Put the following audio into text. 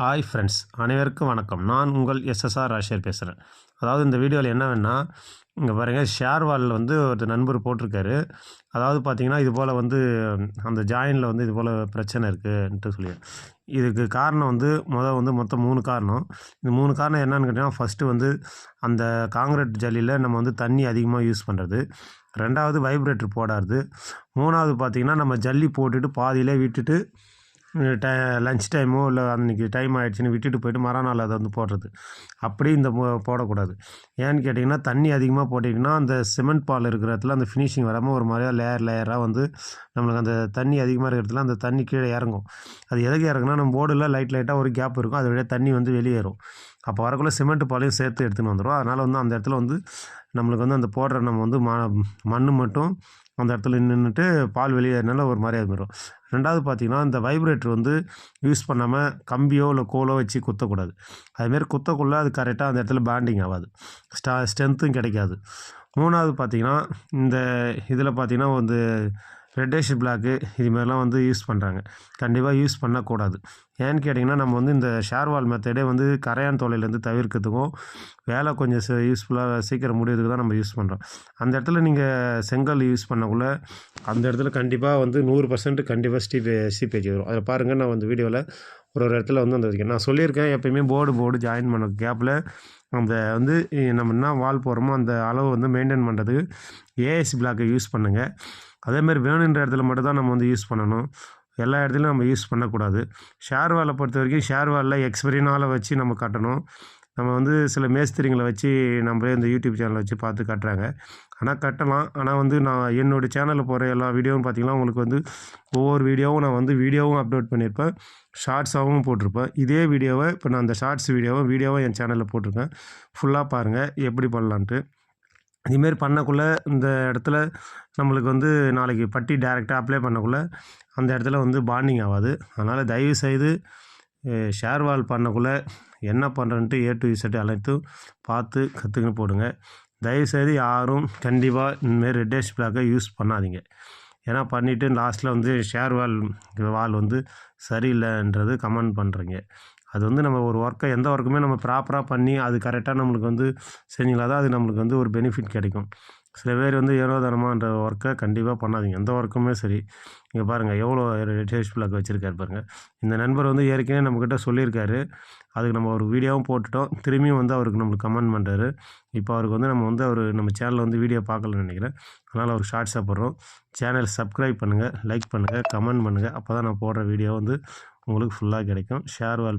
Hi friends, அனைவருக்கும் வணக்கம். நான் உங்கள் எஸ்எஸ்ஆர் ராஷியர் பேசுகிறேன். அதாவது இந்த வீடியோவில் என்ன வேணுன்னா, இங்கே பாருங்கள், ஷேர் வாலில் வந்து ஒரு நண்பர் போட்டிருக்காரு. அதாவது பார்த்தீங்கன்னா, இது போல் வந்து அந்த ஜாயினில் வந்து இது போல் பிரச்சனை இருக்குன்ட்டு சொல்லி, இதுக்கு காரணம் வந்து மொத்தம் 3 காரணம். இந்த 3 காரணம் என்னன்னு கேட்டிங்கன்னா, ஃபஸ்ட்டு வந்து அந்த காங்கிரீட் ஜல்லியில் நம்ம வந்து தண்ணி அதிகமாக யூஸ் பண்ணுறது. 2வது வைப்ரேட்டர் போடாது. 3வது பார்த்திங்கன்னா, நம்ம ஜல்லி போட்டுட்டு பாதியிலே விட்டுட்டு லன்ச் டைமோ இல்லை அன்றைக்கி டைம் ஆகிடுச்சின்னு விட்டுட்டு போயிட்டு மறுநாள் அதை வந்து போடுறது. அப்படி இந்த போடக்கூடாது. ஏன்னு கேட்டிங்கன்னா, தண்ணி அதிகமாக போட்டிங்கன்னா அந்த சிமெண்ட் பால் இருக்கிற இடத்துல அந்த ஃபினிஷிங் வராமல் ஒரு மாதிரியாக லேயராக வந்து நம்மளுக்கு அந்த தண்ணி அதிகமாக இருக்கிற இடத்துல அந்த தண்ணி கீழே இறங்கும். அது எதுக்கு இறங்குனா, நம்ம போர்டில் லைட்டாக ஒரு கேப் இருக்கும், அது வழியாக தண்ணி வந்து வெளியேறும். அப்போ வரக்குள்ளே சிமெண்ட் பாலையும் சேர்த்து எடுத்துன்னு வந்துடும். அதனால் வந்து அந்த இடத்துல வந்து நம்மளுக்கு வந்து அந்த போடுற நம்ம வந்து மண் மட்டும் அந்த இடத்துல நின்றுட்டு பால் வெளியேறினால ஒரு மாதிரி அது வரும். 2வது பார்த்திங்கன்னா, இந்த வைப்ரேட்டர் வந்து யூஸ் பண்ணாமல் கம்பியோ இல்லை கோலோ வச்சு குத்தக்கூடாது. அதுமாரி குத்தக்குள்ளே அது கரெக்டாக அந்த இடத்துல பேண்டிங் ஆகாது, ஸ்ட்ரென்த்தும் கிடைக்காது. 3வது பார்த்திங்கன்னா, இந்த இதில் பார்த்திங்கன்னா வந்து ரெட்டிஷ் பிளாக்கு இதுமாதிரிலாம் வந்து யூஸ் பண்ணுறாங்க. கண்டிப்பாக யூஸ் பண்ணக்கூடாது. ஏன்னு கேட்டிங்கன்னா, நம்ம வந்து இந்த ஷேர் வால் மெத்தடே வந்து கரையான் தொல்லையிலேருந்து தவிர்க்கிறதுக்கும் வேலை கொஞ்சம் யூஸ்ஃபுல்லாக சீக்கிரம் முடியறதுக்கு தான் நம்ம யூஸ் பண்ணுறோம். அந்த இடத்துல நீங்கள் செங்கல் யூஸ் பண்ணக்குள்ள அந்த இடத்துல கண்டிப்பாக வந்து 100% கண்டிப்பாக சீப்பேஜ் வரும். அதில் பாருங்கள், நான் வந்து வீடியோவில் ஒரு இடத்துல வந்து அந்த நான் சொல்லியிருக்கேன், எப்போயுமே போர்டு ஜாயின் பண்ண கேப்பில் அந்த வந்து நம்ம என்ன வால் போடுறோமோ அந்த அளவு வந்து மெயின்டைன் பண்ணுறதுக்கு ஏஎஸ் பிளாக்கை யூஸ் பண்ணுங்கள். அதேமாதிரி வேணுன்ற இடத்துல மட்டும் தான் நம்ம வந்து யூஸ் பண்ணணும். எல்லா இடத்துலையும் நம்ம யூஸ் பண்ணக்கூடாது. ஷேர் வாலை பொறுத்த வரைக்கும் ஷேர் வாலில் எக்ஸ்பைரி நாளை வச்சு நம்ம கட்டணும். நம்ம வந்து சில மேஸ்திரிங்களை வச்சு நம்மளே இந்த யூடியூப் சேனலை வச்சு பார்த்து கட்டுறாங்க. ஆனால் கட்டலாம். ஆனால் வந்து நான் என்னோடய சேனலில் போகிற எல்லா வீடியோவும் பார்த்திங்கன்னா, உங்களுக்கு வந்து ஒவ்வொரு வீடியோவும் நான் வந்து வீடியோவும் அப்லோட் பண்ணியிருப்பேன், ஷார்ட்ஸாகவும் போட்டிருப்பேன். இதே வீடியோவை இப்போ நான் அந்த ஷார்ட்ஸ் வீடியோவை என் சேனலில் போட்டிருக்கேன். ஃபுல்லாக பாருங்கள் எப்படி பண்ணலான்ட்டு. இதுமாரி பண்ணக்குள்ளே இந்த இடத்துல நம்மளுக்கு வந்து நாளைக்கு பட்டி டைரெக்டாக அப்ளை பண்ணக்குள்ளே அந்த இடத்துல வந்து பாண்டிங் ஆகாது. அதனால் தயவுசெய்து ஷேர் வால் பண்ணக்குள்ளே என்ன பண்ணுறன்ட்டு A to Z அனைத்தும் பார்த்து கற்றுக்கின்னு போடுங்க. தயவுசெய்து யாரும் கண்டிப்பாக இந்தமாரி ரெட்டிஷ் பிளாக்கை யூஸ் பண்ணாதீங்க. ஏன்னா பண்ணிவிட்டு லாஸ்ட்டில் வந்து ஷேர் வால் வந்து சரியில்லைன்றது கமெண்ட் பண்ணுறீங்க. அது வந்து நம்ம ஒரு எந்த ஒர்க்குமே நம்ம ப்ராப்பராக பண்ணி அது கரெக்டாக நம்மளுக்கு வந்து செஞ்சிங்களா தான் அது நம்மளுக்கு வந்து ஒரு பெனிஃபிட் கிடைக்கும். சில பேர் வந்து ஏனோதானமான்ற ஒர்க்கை கண்டிப்பாக பண்ணாதீங்க. எந்த ஒர்க்குமே சரி. இங்கே பாருங்கள், எவ்வளோ ரெட்டிஷ் பிளாக் வச்சுருக்காரு பாருங்கள். இந்த நண்பர் வந்து ஏற்கனவே நம்மக்கிட்ட சொல்லியிருக்காரு. அதுக்கு நம்ம ஒரு வீடியோவும் போட்டுட்டோம். திரும்பியும் வந்து அவருக்கு நம்மளுக்கு கமெண்ட் பண்ணுறாரு. இப்போ அவருக்கு வந்து நம்ம சேனலில் வந்து வீடியோ பார்க்கலன்னு நினைக்கிறேன். அதனால் அவருக்கு ஷார்ட்ஸாக போடுறோம். சேனல் சப்ஸ்கிரைப் பண்ணுங்கள், லைக் பண்ணுங்கள், கமெண்ட் பண்ணுங்கள். அப்போ தான் நான் போடுற வீடியோ வந்து உங்களுக்கு ஃபுல்லாக கிடைக்கும். ஷேர் வால்